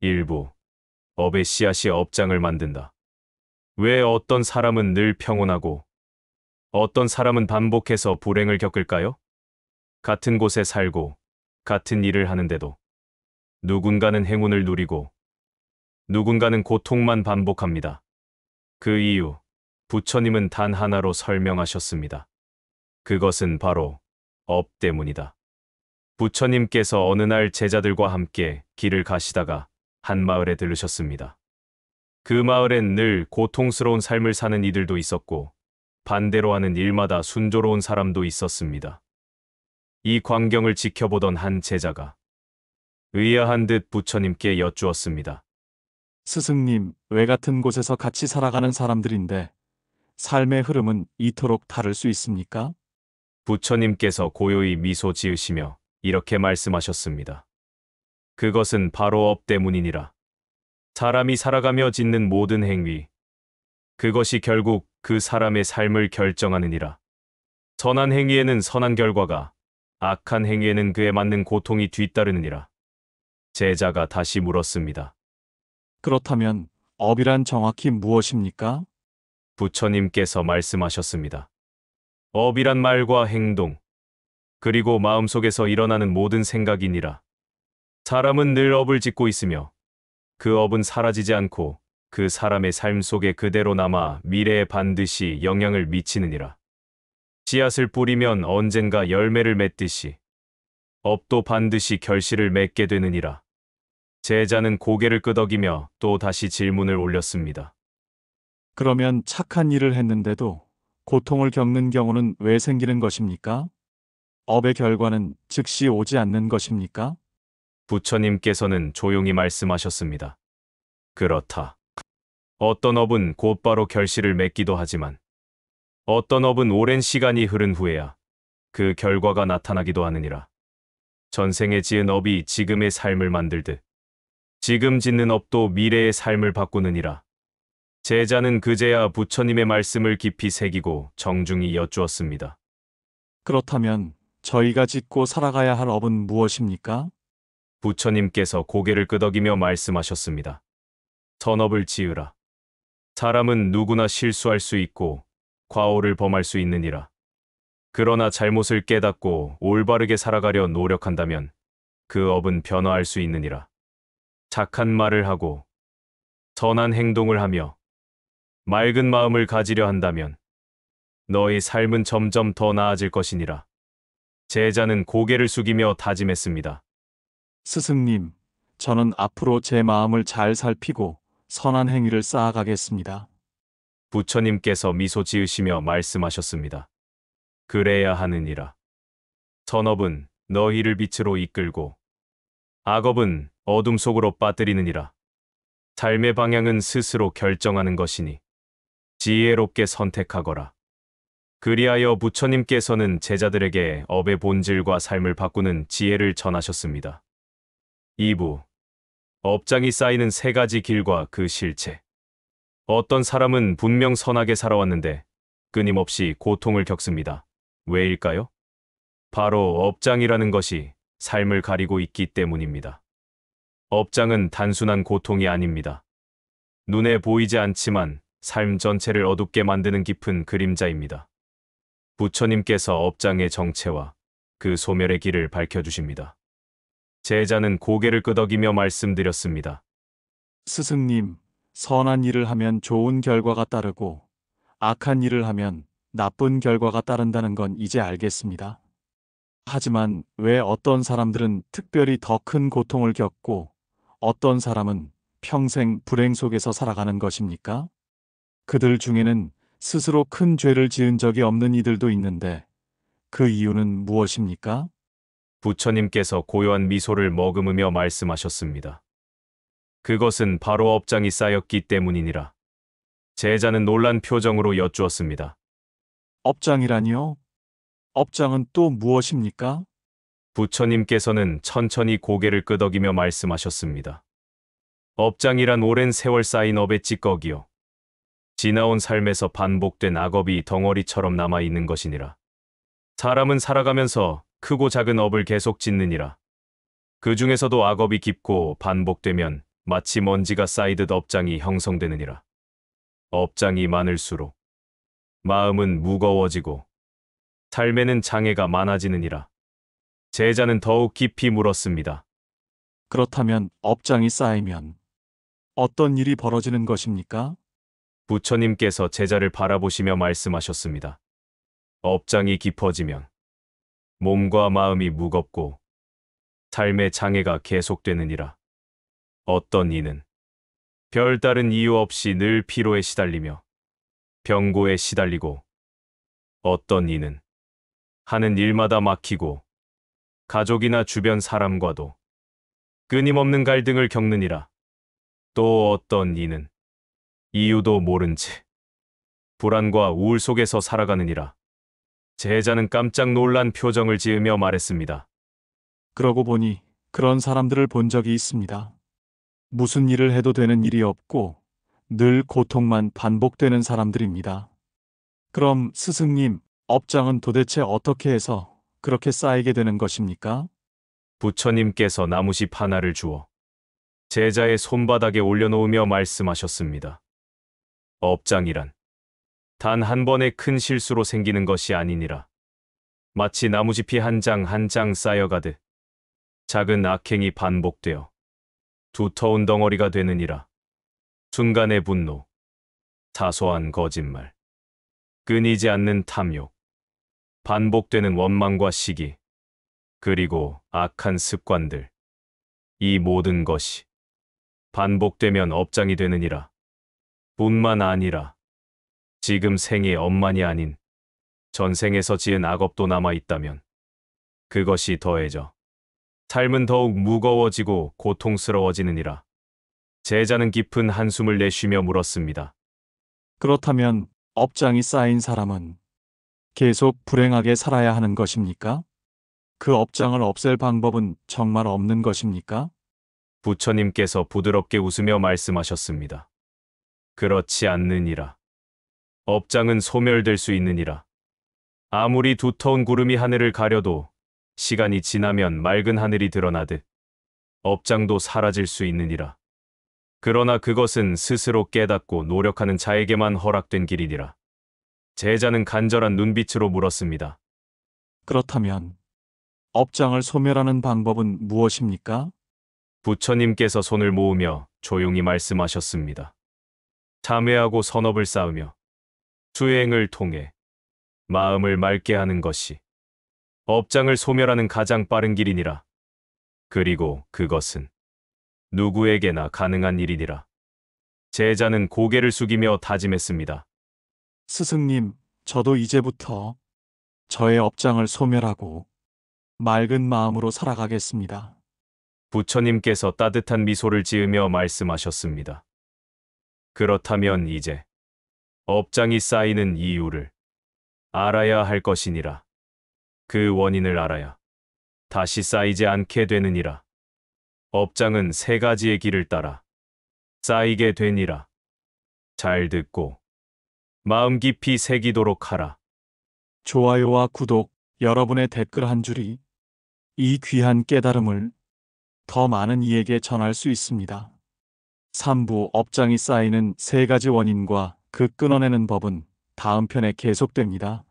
일부 업의 씨앗이 업장을 만든다. 왜 어떤 사람은 늘 평온하고 어떤 사람은 반복해서 불행을 겪을까요? 같은 곳에 살고 같은 일을 하는데도 누군가는 행운을 누리고 누군가는 고통만 반복합니다. 그 이유, 부처님은 단 하나로 설명하셨습니다. 그것은 바로 업 때문이다. 부처님께서 어느 날 제자들과 함께 길을 가시다가 한 마을에 들르셨습니다. 그 마을엔 늘 고통스러운 삶을 사는 이들도 있었고 반대로 하는 일마다 순조로운 사람도 있었습니다. 이 광경을 지켜보던 한 제자가 의아한 듯 부처님께 여쭈었습니다. 스승님, 왜 같은 곳에서 같이 살아가는 사람들인데 삶의 흐름은 이토록 다를 수 있습니까? 부처님께서 고요히 미소 지으시며 이렇게 말씀하셨습니다. 그것은 바로 업 때문이니라. 사람이 살아가며 짓는 모든 행위, 그것이 결국 그 사람의 삶을 결정하느니라. 선한 행위에는 선한 결과가, 악한 행위에는 그에 맞는 고통이 뒤따르느니라. 제자가 다시 물었습니다. 그렇다면 업이란 정확히 무엇입니까? 부처님께서 말씀하셨습니다. 업이란 말과 행동, 그리고 마음속에서 일어나는 모든 생각이니라. 사람은 늘 업을 짓고 있으며 그 업은 사라지지 않고 그 사람의 삶 속에 그대로 남아 미래에 반드시 영향을 미치느니라. 씨앗을 뿌리면 언젠가 열매를 맺듯이 업도 반드시 결실을 맺게 되느니라. 제자는 고개를 끄덕이며 또 다시 질문을 올렸습니다. 그러면 착한 일을 했는데도 고통을 겪는 경우는 왜 생기는 것입니까? 업의 결과는 즉시 오지 않는 것입니까? 부처님께서는 조용히 말씀하셨습니다. 그렇다. 어떤 업은 곧바로 결실을 맺기도 하지만 어떤 업은 오랜 시간이 흐른 후에야 그 결과가 나타나기도 하느니라. 전생에 지은 업이 지금의 삶을 만들듯 지금 짓는 업도 미래의 삶을 바꾸느니라. 제자는 그제야 부처님의 말씀을 깊이 새기고 정중히 여쭈었습니다. 그렇다면 저희가 짓고 살아가야 할 업은 무엇입니까? 부처님께서 고개를 끄덕이며 말씀하셨습니다. 선업을 지으라. 사람은 누구나 실수할 수 있고 과오를 범할 수 있느니라. 그러나 잘못을 깨닫고 올바르게 살아가려 노력한다면 그 업은 변화할 수 있느니라. 착한 말을 하고 선한 행동을 하며 맑은 마음을 가지려 한다면 너의 삶은 점점 더 나아질 것이니라. 제자는 고개를 숙이며 다짐했습니다. 스승님, 저는 앞으로 제 마음을 잘 살피고 선한 행위를 쌓아가겠습니다. 부처님께서 미소 지으시며 말씀하셨습니다. 그래야 하느니라. 선업은 너희를 빛으로 이끌고 악업은 어둠 속으로 빠뜨리느니라. 삶의 방향은 스스로 결정하는 것이니 지혜롭게 선택하거라. 그리하여 부처님께서는 제자들에게 업의 본질과 삶을 바꾸는 지혜를 전하셨습니다. 2부. 업장이 쌓이는 세 가지 길과 그 실체. 어떤 사람은 분명 선하게 살아왔는데 끊임없이 고통을 겪습니다. 왜일까요? 바로 업장이라는 것이 삶을 가리고 있기 때문입니다. 업장은 단순한 고통이 아닙니다. 눈에 보이지 않지만 삶 전체를 어둡게 만드는 깊은 그림자입니다. 부처님께서 업장의 정체와 그 소멸의 길을 밝혀주십니다. 제자는 고개를 끄덕이며 말씀드렸습니다. 스승님, 선한 일을 하면 좋은 결과가 따르고 악한 일을 하면 나쁜 결과가 따른다는 건 이제 알겠습니다. 하지만 왜 어떤 사람들은 특별히 더 큰 고통을 겪고 어떤 사람은 평생 불행 속에서 살아가는 것입니까? 그들 중에는 스스로 큰 죄를 지은 적이 없는 이들도 있는데 그 이유는 무엇입니까? 부처님께서 고요한 미소를 머금으며 말씀하셨습니다. 그것은 바로 업장이 쌓였기 때문이니라. 제자는 놀란 표정으로 여쭈었습니다. 업장이라니요? 업장은 또 무엇입니까? 부처님께서는 천천히 고개를 끄덕이며 말씀하셨습니다. 업장이란 오랜 세월 쌓인 업의 찌꺼기요. 지나온 삶에서 반복된 악업이 덩어리처럼 남아있는 것이니라. 사람은 살아가면서 크고 작은 업을 계속 짓느니라. 그 중에서도 악업이 깊고 반복되면 마치 먼지가 쌓이듯 업장이 형성되느니라. 업장이 많을수록 마음은 무거워지고 삶에는 장애가 많아지느니라. 제자는 더욱 깊이 물었습니다. 그렇다면 업장이 쌓이면 어떤 일이 벌어지는 것입니까? 부처님께서 제자를 바라보시며 말씀하셨습니다. 업장이 깊어지면 몸과 마음이 무겁고 삶의 장애가 계속되느니라. 어떤 이는 별다른 이유 없이 늘 피로에 시달리며 병고에 시달리고, 어떤 이는 하는 일마다 막히고 가족이나 주변 사람과도 끊임없는 갈등을 겪느니라. 또 어떤 이는 이유도 모른 채 불안과 우울 속에서 살아가느니라. 제자는 깜짝 놀란 표정을 지으며 말했습니다. 그러고 보니 그런 사람들을 본 적이 있습니다. 무슨 일을 해도 되는 일이 없고 늘 고통만 반복되는 사람들입니다. 그럼 스승님, 업장은 도대체 어떻게 해서 그렇게 쌓이게 되는 것입니까? 부처님께서 나무십 하나를 주어 제자의 손바닥에 올려놓으며 말씀하셨습니다. 업장이란 단 한 번의 큰 실수로 생기는 것이 아니니라. 마치 나무짚이 한 장 한 장 쌓여가듯 작은 악행이 반복되어 두터운 덩어리가 되느니라. 순간의 분노, 사소한 거짓말, 끊이지 않는 탐욕, 반복되는 원망과 시기, 그리고 악한 습관들, 이 모든 것이 반복되면 업장이 되느니라. 뿐만 아니라 지금 생의 업만이 아닌 전생에서 지은 악업도 남아있다면 그것이 더해져 삶은 더욱 무거워지고 고통스러워지느니라. 제자는 깊은 한숨을 내쉬며 물었습니다. 그렇다면 업장이 쌓인 사람은 계속 불행하게 살아야 하는 것입니까? 그 업장을 없앨 방법은 정말 없는 것입니까? 부처님께서 부드럽게 웃으며 말씀하셨습니다. 그렇지 않느니라. 업장은 소멸될 수 있느니라. 아무리 두터운 구름이 하늘을 가려도 시간이 지나면 맑은 하늘이 드러나듯 업장도 사라질 수 있느니라. 그러나 그것은 스스로 깨닫고 노력하는 자에게만 허락된 길이니라. 제자는 간절한 눈빛으로 물었습니다. 그렇다면 업장을 소멸하는 방법은 무엇입니까? 부처님께서 손을 모으며 조용히 말씀하셨습니다. 참회하고 선업을 쌓으며 수행을 통해 마음을 맑게 하는 것이 업장을 소멸하는 가장 빠른 길이니라. 그리고 그것은 누구에게나 가능한 일이니라. 제자는 고개를 숙이며 다짐했습니다. 스승님, 저도 이제부터 저의 업장을 소멸하고 맑은 마음으로 살아가겠습니다. 부처님께서 따뜻한 미소를 지으며 말씀하셨습니다. 그렇다면 이제 업장이 쌓이는 이유를 알아야 할 것이니라. 그 원인을 알아야 다시 쌓이지 않게 되느니라. 업장은 세 가지의 길을 따라 쌓이게 되니라. 잘 듣고 마음 깊이 새기도록 하라. 좋아요와 구독, 여러분의 댓글 한 줄이 이 귀한 깨달음을 더 많은 이에게 전할 수 있습니다. 3부 업장이 쌓이는 세 가지 원인과 그 끊어내는 법은 다음 편에 계속됩니다.